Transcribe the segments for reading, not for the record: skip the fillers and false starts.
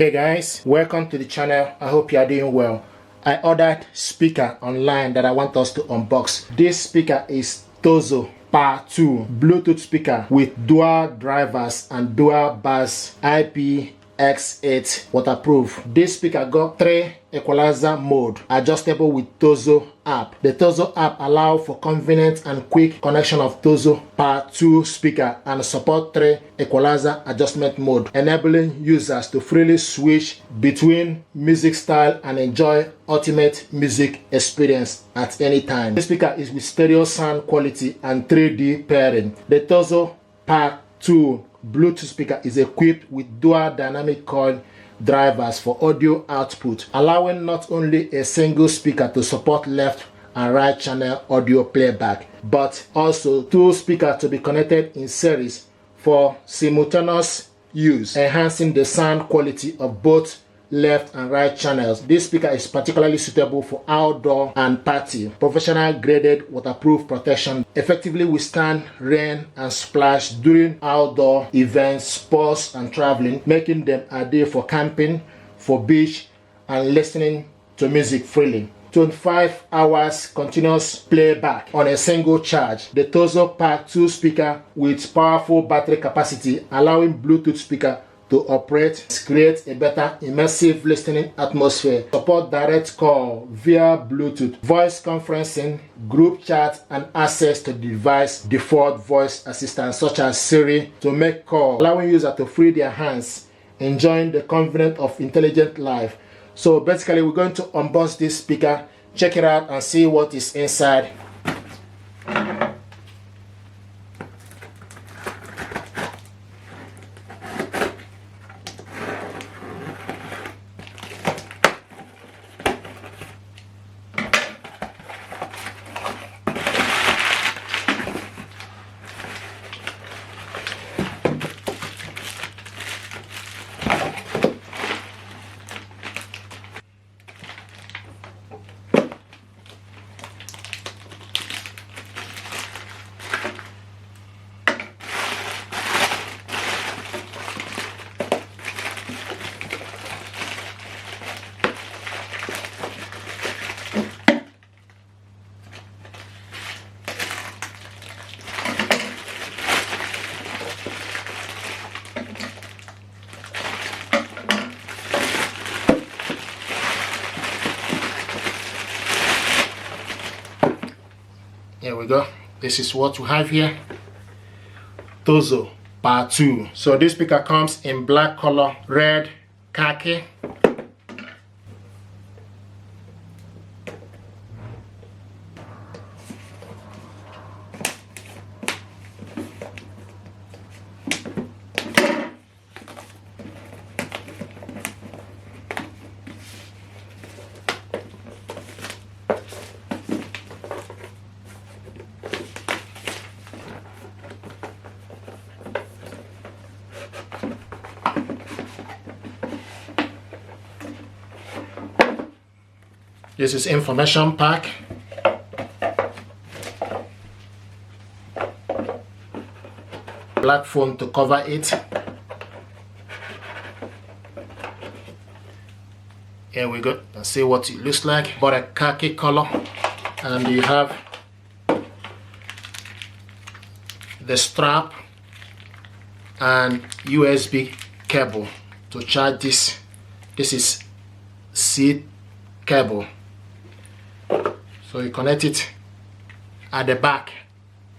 Hey guys, welcome to the channel. I hope you are doing well. I ordered speaker online that I want us to unbox. This speaker is TOZO PA2 Bluetooth speaker with dual drivers and dual bass IPX8 waterproof. This speaker got 3 equalizer mode adjustable with TOZO app. The TOZO app allows for convenient and quick connection of TOZO PA2 speaker and support 3 equalizer adjustment mode, enabling users to freely switch between music style and enjoy ultimate music experience at any time. This speaker is with stereo sound quality and 3D pairing. The TOZO PA2 Bluetooth speaker is equipped with dual dynamic coil drivers for audio output, allowing not only a single speaker to support left and right channel audio playback, but also 2 speakers to be connected in series for simultaneous use, enhancing the sound quality of both left and right channels. This speaker is particularly suitable for outdoor and party. Professional graded waterproof protection, effectively withstand rain and splash during outdoor events, sports and traveling, making them ideal for camping, for beach and listening to music freely. 25 hours continuous playback on a single charge. The TOZO PA2 speaker with powerful battery capacity, allowing Bluetooth speaker to operate, create a better immersive listening atmosphere. Support direct call via Bluetooth, voice conferencing, group chat, and access to device default voice assistants such as Siri to make calls, allowing users to free their hands, enjoying the convenience of intelligent life. So basically, we're going to unbox this speaker, check it out, and see what is inside. Here we go. This is what we have here. TOZO PA2. So this speaker comes in black color, red, khaki. This is information pack. Black foam to cover it. Here we go. Let's see what it looks like. But a khaki color, and you have the strap and USB cable to charge this. This is C cable. So you connect it at the back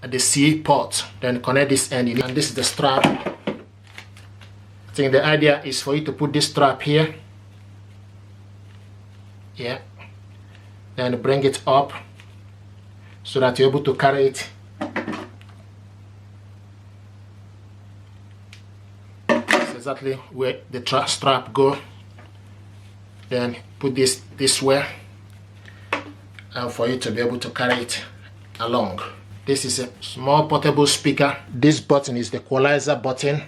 at the C port, then connect this end in, and this is the strap. I think the idea is for you to put this strap here, yeah, then bring it up so that you're able to carry it. That's exactly where the strap go. Then put this way, and for you to be able to carry it along. This is a small portable speaker. This button is the equalizer button.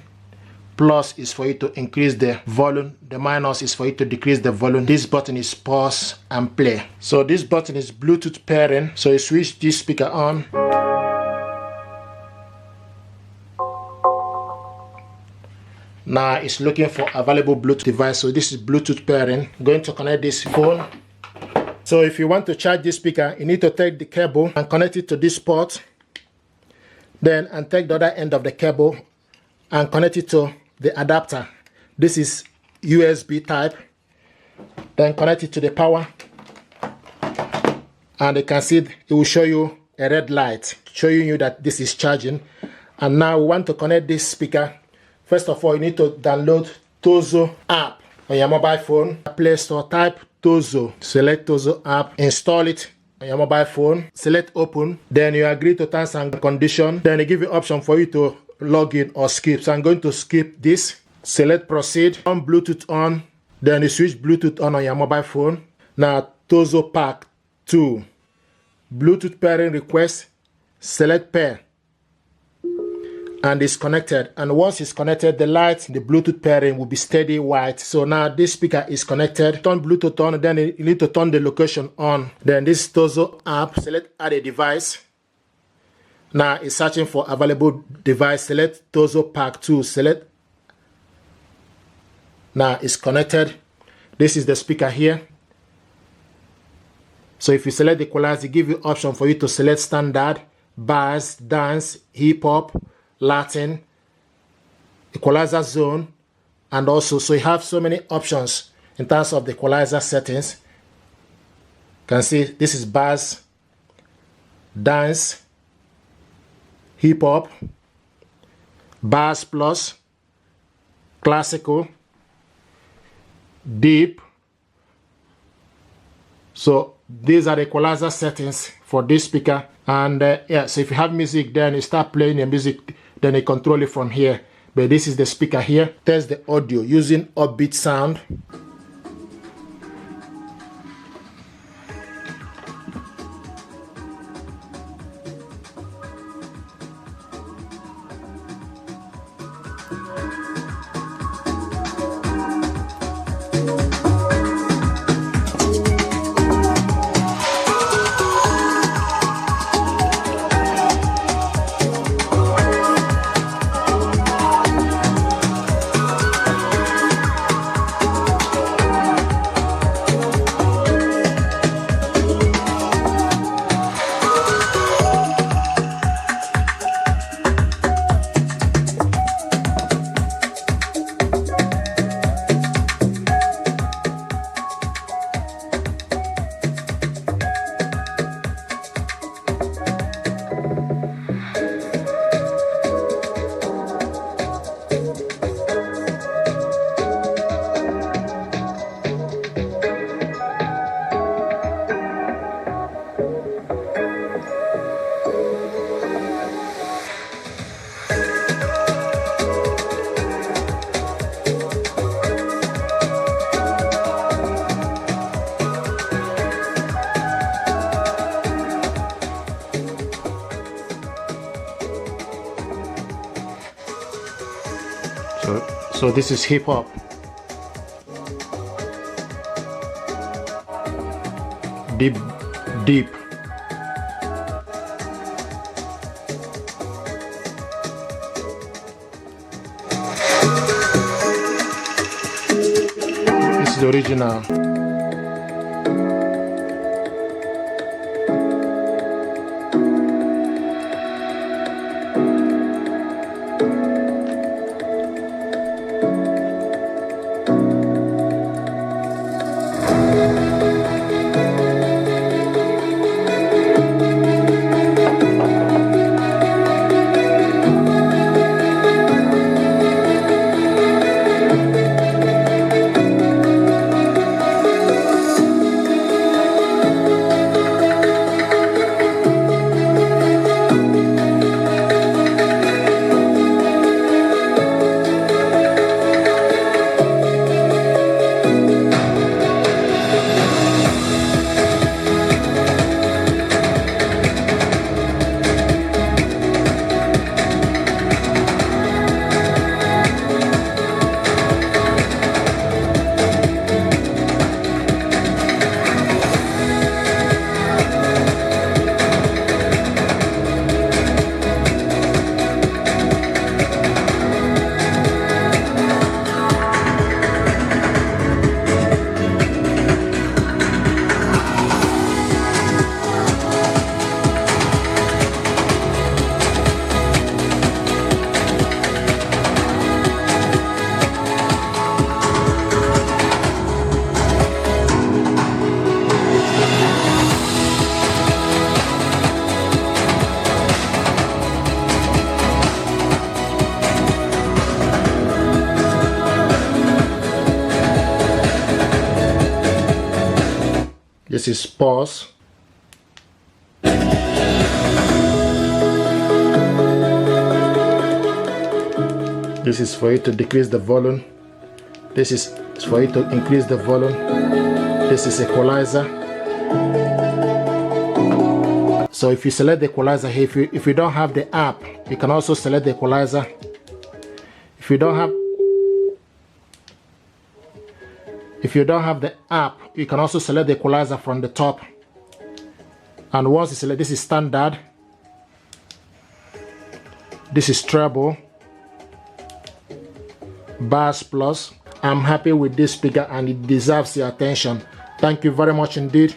Plus is for you to increase the volume. The minus is for you to decrease the volume. This button is pause and play. So this button is Bluetooth pairing. So you switch this speaker on. Now it's looking for available Bluetooth device. So this is Bluetooth pairing. I'm going to connect this phone. So if you want to charge this speaker, you need to take the cable and connect it to this port. Then and take the other end of the cable and connect it to the adapter. This is USB type. Then connect it to the power. And you can see it will show you a red light showing you that this is charging. And now we want to connect this speaker. First of all, you need to download TOZO app on your mobile phone. Play Store, type TOZO, select TOZO app, install it on your mobile phone, select open, then you agree to terms and conditions. Then they give you option for you to log in or skip. So I'm going to skip this. Select proceed, on Bluetooth on, then you switch Bluetooth on your mobile phone. Now TOZO Pa2 Bluetooth pairing request, select pair, and it's connected. And once it's connected, the light, the Bluetooth pairing will be steady white. So now this speaker is connected. Turn Bluetooth on, then you need to turn the location on. Then this TOZO app, select add a device. Now it's searching for available device. Select TOZO Pa2, select. Now it's connected. This is the speaker here. So if you select the equalizer, it gives you option for you to select standard, bass, dance, hip hop, Latin, equalizer zone, and also so you have so many options in terms of the equalizer settings. You can see this is bass, dance, hip hop, bass plus, classical, deep. So these are the equalizer settings for this speaker. And yeah, so if you have music, then you start playing the music, then you control it from here. But this is the speaker here. Test the audio using upbeat sound. So this is hip hop. Deep. This is the original. This is pause. This is for you to decrease the volume. This is for you to increase the volume. This is equalizer. So if you select the equalizer here, if you don't have the app, you can also select the equalizer. If you don't have the app, you can also select the equalizer from the top. And once you select, this is standard. This is treble. Bass plus. I'm happy with this speaker and it deserves your attention. Thank you very much indeed.